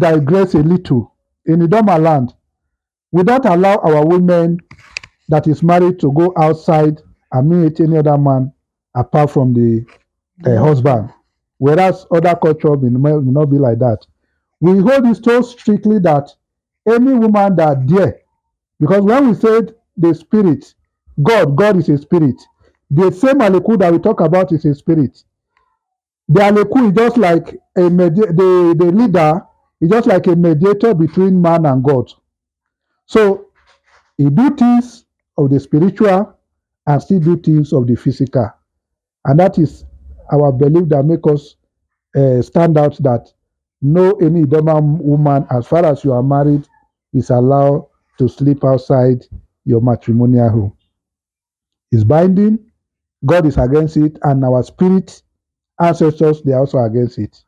digress a little. In Idoma land, we don't allow our women that is married to go outside and meet any other man apart from the husband. Whereas other culture will not be like that. We hold it so strictly that any woman that dare, because when we said the spirit, God is a spirit. The same aleku that we talk about is a spirit. The aleku is just like the leader is just like a mediator between man and God. So he do things of the spiritual and still do things of the physical. And that is our belief that make us stand out, that no any Idoma woman, as far as you are married, is allowed to sleep outside your matrimonial home. It's binding. God is against it, and our spirit ancestors, they are also against it.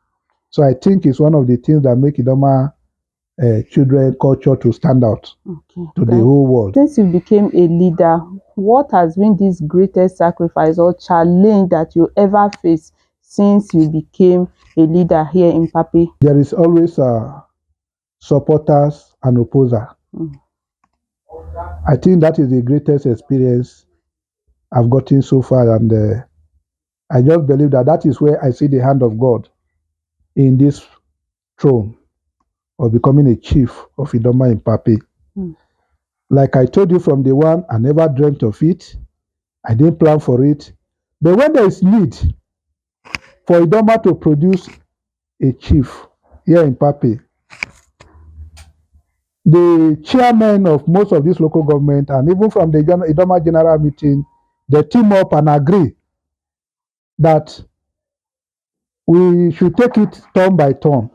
So I think it's one of the things that make Idoma children culture to stand out to the whole world. Since you became a leader, what has been this greatest sacrifice or challenge that you ever faced since you became a leader here in Pape? There is always supporters and opposer. I think that is the greatest experience I've gotten so far, and I just believe that that is where I see the hand of God in this throne of becoming a chief of Idoma in Pape. Like I told you from the one, I never dreamt of it. I didn't plan for it. But when there is need for Idoma to produce a chief here in Pape, the chairman of most of this local government, and even from the Idoma general meeting, they team up and agree that we should take it turn by turn.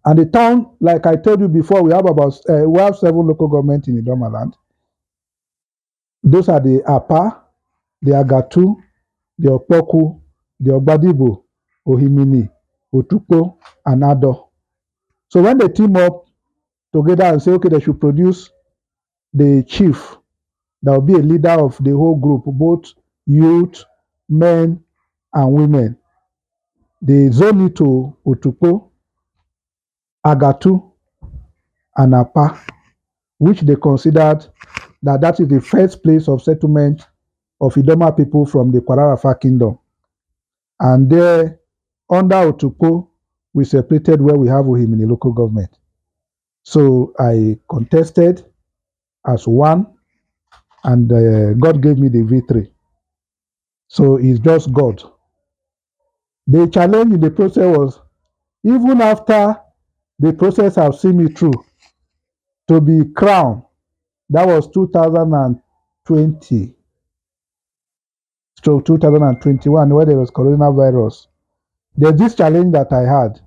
And the town, like I told you before, we have 7 local governments in Idoma land. Those are the Apa, the Agatu, the Okpoku, the Ogbadibo, Ohimini, Otukpo, and Ado. So when they team up together and say, okay, they should produce the chief that will be a leader of the whole group, both youth, men, and women, they zone it to Otukpo, Agatu, and Apa, which they considered that is the first place of settlement of Idoma people from the Kwararafa kingdom. And there, under Otukpo, we separated where we have Ohimini local government. So I contested as one, and God gave me the victory. So it's just God. The challenge in the process was, even after the process have seen me through, to be crowned, that was 2020 to 2021, where there was coronavirus. There's this challenge that I had.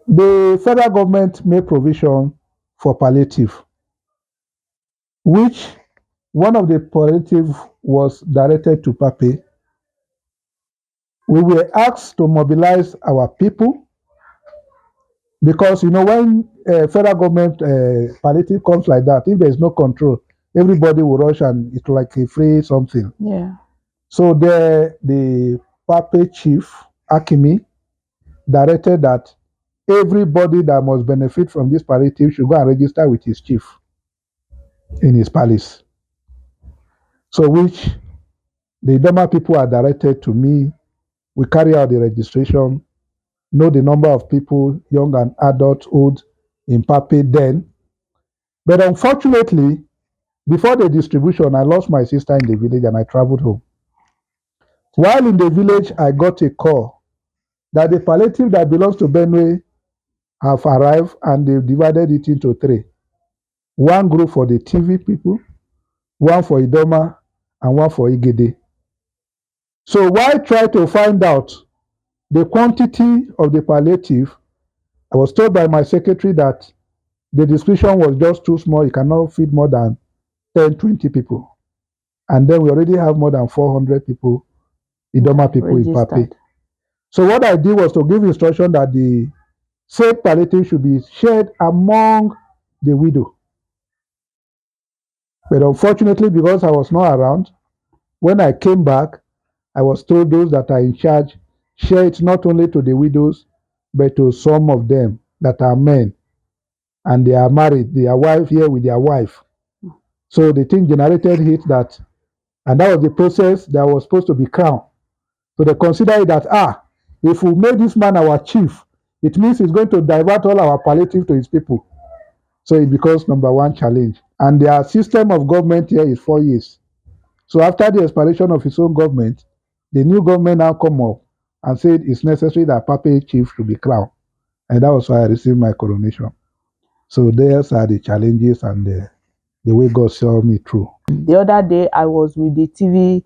The federal government made provision for palliative, which one of the palliative was directed to Pape. We were asked to mobilize our people because, when federal government palliative comes like that, if there's no control, everybody will rush and it's like a free something. Yeah. So the Pape chief, Akimi, directed that everybody that must benefit from this palliative should go and register with his chief in his palace. So which the Idoma people are directed to me. We carry out the registration, know the number of people, young and adult, old, in Pape then. But unfortunately, before the distribution, I lost my sister in the village and I traveled home. While in the village, I got a call that the palliative that belongs to Benue have arrived, and they've divided it into 3. One group for the TV people, one for Idoma, and one for Igede. So while trying to find out the quantity of the palliative, I was told by my secretary that the description was just too small. It cannot feed more than 10, 20 people. And then we already have more than 400 people, Idoma people in Pape. So what I did was to give instruction that the said palliative should be shared among the widow. But unfortunately, because I was not around, when I came back, I was told those that are in charge share it not only to the widows, but to some of them that are men and they are married, they are wife here with their wife. So the thing generated hate that, and that was the process that was supposed to be crowned. So they consider it that, if we make this man our chief, it means he's going to divert all our palliative to his people. So it becomes number one challenge. And their system of government here is 4 years. So after the expiration of his own government, the new government now come up and said it's necessary that Pape chief should be crowned. And that was why I received my coronation. So those are the challenges and the way God saw me through. The other day, I was with the TV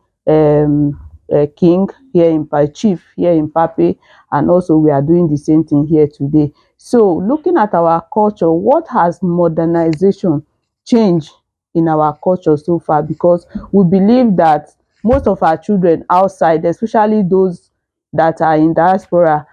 king here in chief here in Pape, and also we are doing the same thing here today. So looking at our culture, what has modernization changed in our culture so far? Because we believe that most of our children outside, especially those that are in diaspora,